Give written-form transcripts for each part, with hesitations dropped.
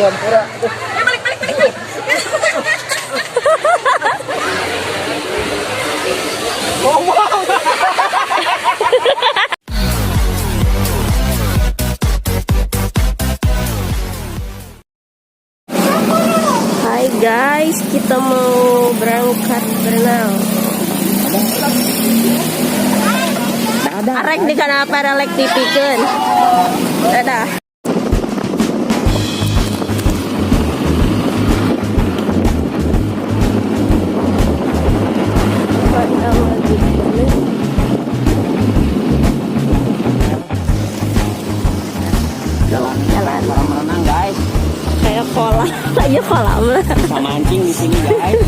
Hampura. Balik. Hai guys, kita mau berangkat berenang. Arek di kana paralek tipikeun. Dadah. Jalan Renang guys. kayak kolam, aja kolam lah. Bisa mancing di sini guys.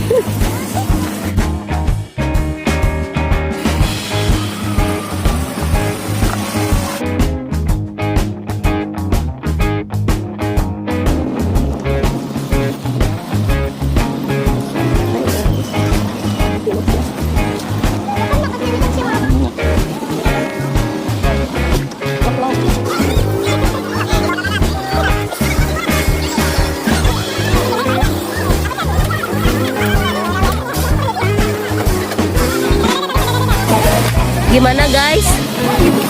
Gimana guys?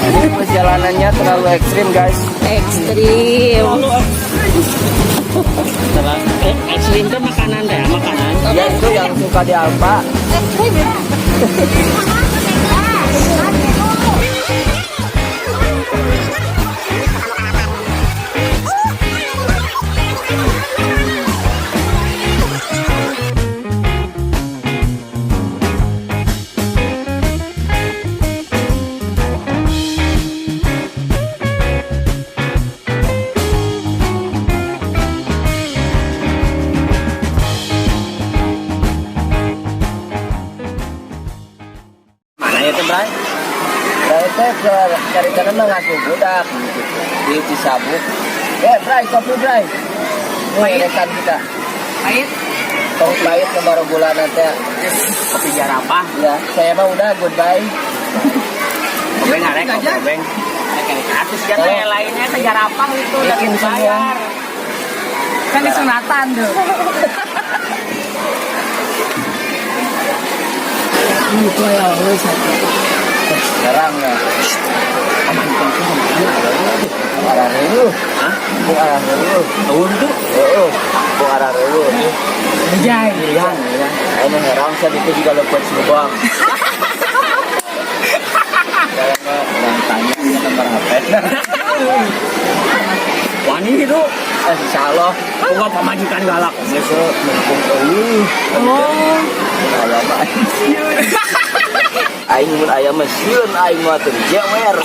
Ini perjalanannya terlalu ekstrim guys. Ekstrim. Ekstrim itu makanan deh, makanan. Ya itu yang suka di Alfa. Bray, saya cari cara mengaku budak di Cisabuk. Bray, kopi Bray. Ini rekan kita. Pahit? Kopi pahit nomor bulan nanti. Kopi jarapah. Ya, saya mah udah goodbye. Kopi ngarek, kopi. Atus ya kayak lainnya ke jarapah itu udah Bikin dibayar. Kan di sunatan tuh. Ini tuh ya, sekarang ya. Aman itu Arah dulu. hah? Arah dulu. Tahun tuh? Arah dulu. Jai. Iya. Ini herang saya itu juga lepas lubang. Yang tanya dia nomor HP. Wani itu. Insya Allah. Bunga pemajikan galak. Besok mumpung Oh. ayam aing mun ayam mesin aing mah teu jewer.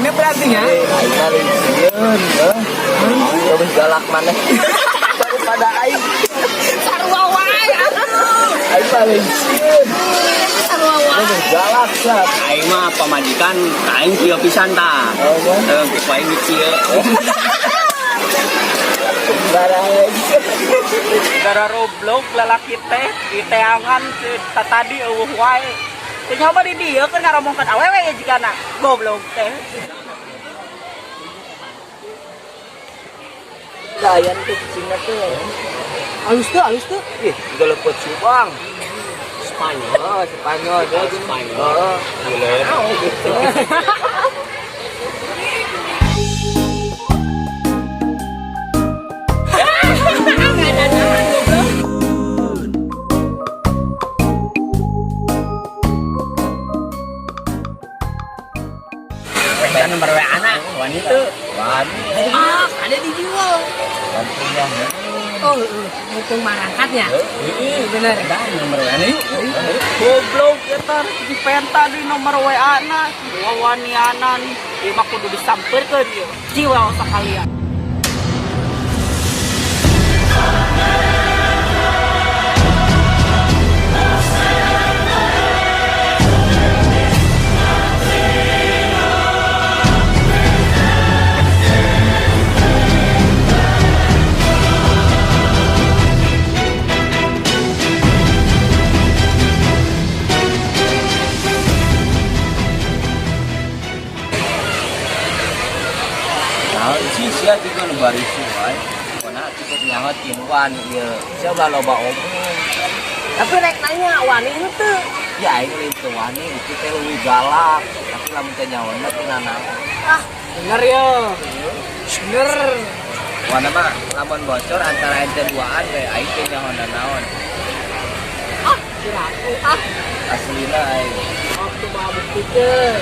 Ini berarti ya? Aing mah sieun, lebih galak maneh daripada aing. Sarua wae. Aing mah sieun. Sarua wae. Lebih galak sah. Aing mah pemajikan aing kieu pisan tah. Ku aing kecil. Gara Roblox lalaki teh di teangan tadi eueuh wae. Teu nyoba di dieu kan ngaromongkeun awewe ya jigana goblok teh. Layan tuh Cina tuh. Halus tuh. Ih, juga lepot subang. Spanyol. Oh, Spanyol dia Spanyol. Oh, Boleh. gitu. Kan nomor WA anak wanita. Ada dijual. Oh, mumpung marangkatnya. Bener. Nomor WA nih. Goblok eta di penta di nomor WA na. Wawanianan ieu mah kudu disampeurkeun ieu. Jiwa sakalian. Naon sih sia juga nu bari suai. Wana cukup nyawa tinuan ieu. Sia ulah loba omong. Tapi rek nanya wani itu tuh. Ya aing lain teu wani itu teh leuwih galak. Tapi lamun teh nyawa mah teu nanaon. Ah, bener ya. Bener. Wana mah lamun bocor antara ente duaan we aing teh nyawa nanaon. Ah, kira aku Aslina aing. waktu mau buktikeun.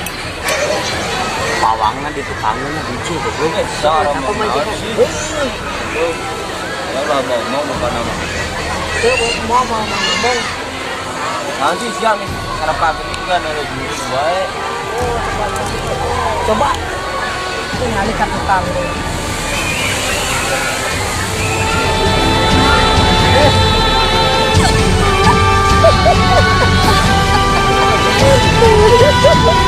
Pawangna di tukangna hiji goblok ge sareng Aku mah naon juga. sih. Ya lah ngomong bukan nama. Tuh mau ngomong. Nanti siang nih, karena pagi itu kan ada jurus wae. Coba. Ini nyali ke tukang deh. Thank you.